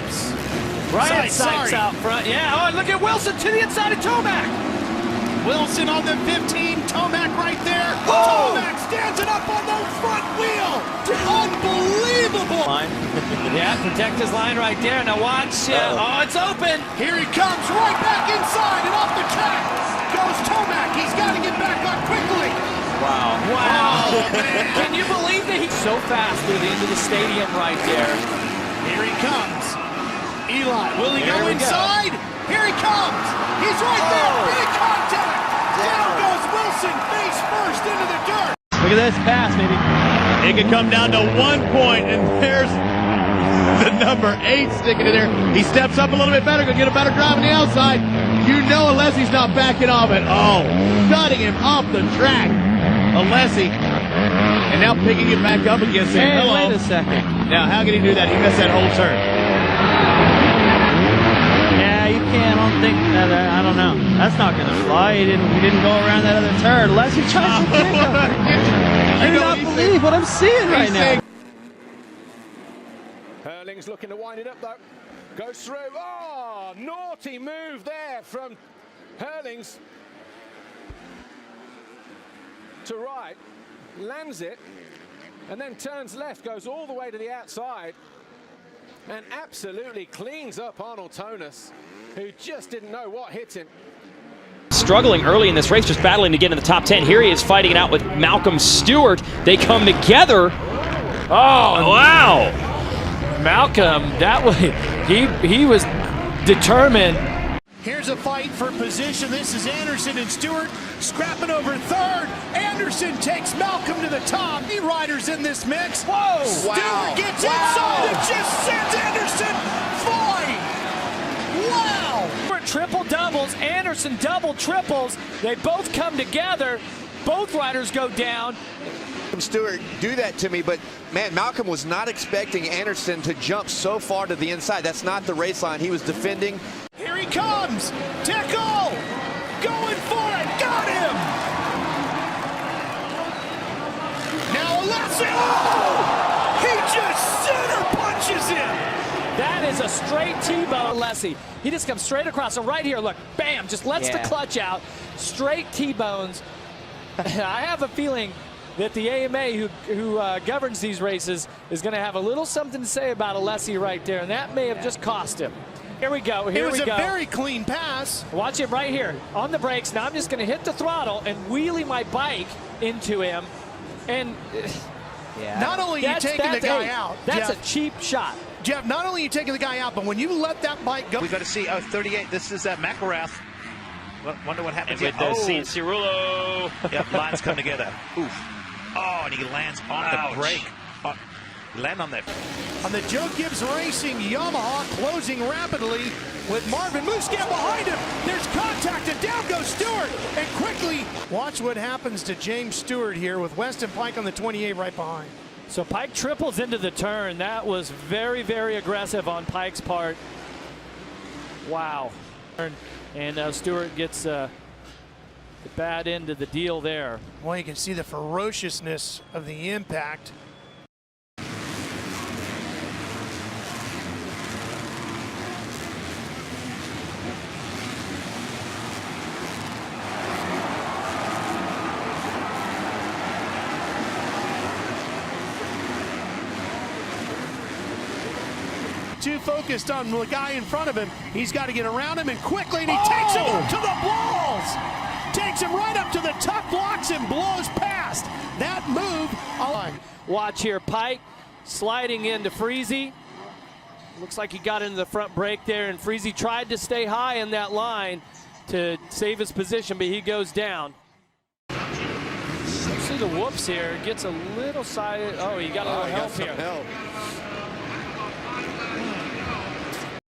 whoops. Ryan Sykes out front. Yeah, oh, and look at Wilson to the inside of Tomac. Wilson on the 15, Tomac right there. Oh! Tomac stands it up on the front wheel. Unbelievable. Yeah, protect his line right there. Now watch. Oh, it's open. Here he comes right back inside and off the track goes Tomac. He's got to get back on quickly. Wow. Oh, man. Can you believe that he's so fast through the end of the stadium right there? Here he comes. Eli, will he Here go we inside? Here he comes. He's right there. Big contact. Down goes Wilson, face first into the dirt. Look at this pass, baby. It could come down to 1 point, and there's the number 8 sticking in there. He steps up a little bit better, gonna get a better drive on the outside. You know Alessi's not backing off at all. Cutting him off the track. Alessi. And now picking it back up again, saying, Hey, hello. wait a second. Now, how can he do that? He missed that whole turn. Yeah, you can't. I don't think that. I don't know. That's not going to fly. He didn't go around that other turn. Unless he tries to pick up. I do not believe what I'm seeing right now. Hurling's looking to wind it up though. Goes through. Oh, naughty move there from Hurling's to right. Lands it and then turns left, goes all the way to the outside and absolutely cleans up Arnold Tonis, who just didn't know what hit him. Struggling early in this race, just battling to get in the top 10. Here he is fighting it out with Malcolm Stewart. They come together. Oh, wow. Malcolm, that was he was determined. Here's a fight for position. This is Anderson and Stewart scrapping over third. Anderson takes Malcolm to the top. The riders in this mix. Whoa! Stewart gets inside and just sends Anderson flying. Wow! Triple doubles, Anderson double triples. They both come together. Both riders go down. Stewart do that to me, but man, Malcolm was not expecting Anderson to jump so far to the inside. That's not the race line. He was defending. Here he comes. Tickle going for it. Got him. Now Alessi. Oh! He just center punches him. That is a straight T-bone, Alessi. He just comes straight across. And right here, look, bam, just lets the clutch out. Straight T-bones. I have a feeling that the AMA who governs these races is going to have a little something to say about Alessi right there, and that may have just cost him. Here we go. Here we go. It was a very clean pass. Watch him right here on the brakes. Now I'm just going to hit the throttle and wheelie my bike into him. And not only are you taking the guy out, that's Jeff, a cheap shot. Jeff, not only are you taking the guy out, but when you let that bike go. We've got to see, 38, this is McElrath. Wonder what happens With here. Cirulo. Yep, lines come together. Oof. Oh, and he lands on the brake. Land on that. On the Joe Gibbs Racing Yamaha, closing rapidly with Marvin Muscat behind him. There's contact and down goes Stewart. And quickly, watch what happens to James Stewart here with Weston Pike on the 28 right behind. So Pike triples into the turn. That was very, very aggressive on Pike's part. Wow. And Stewart gets the bad end of the deal there. Well, you can see the ferociousness of the impact. Too focused on the guy in front of him. He's got to get around him and quickly, and he takes him up to the balls. Takes him right up to the tuck blocks and blows past. That move. Watch here, Pike sliding into Freezy. Looks like he got into the front brake there, and Freezy tried to stay high in that line to save his position, but he goes down. See the whoops here. Gets a little side. Oh, he got a little help here.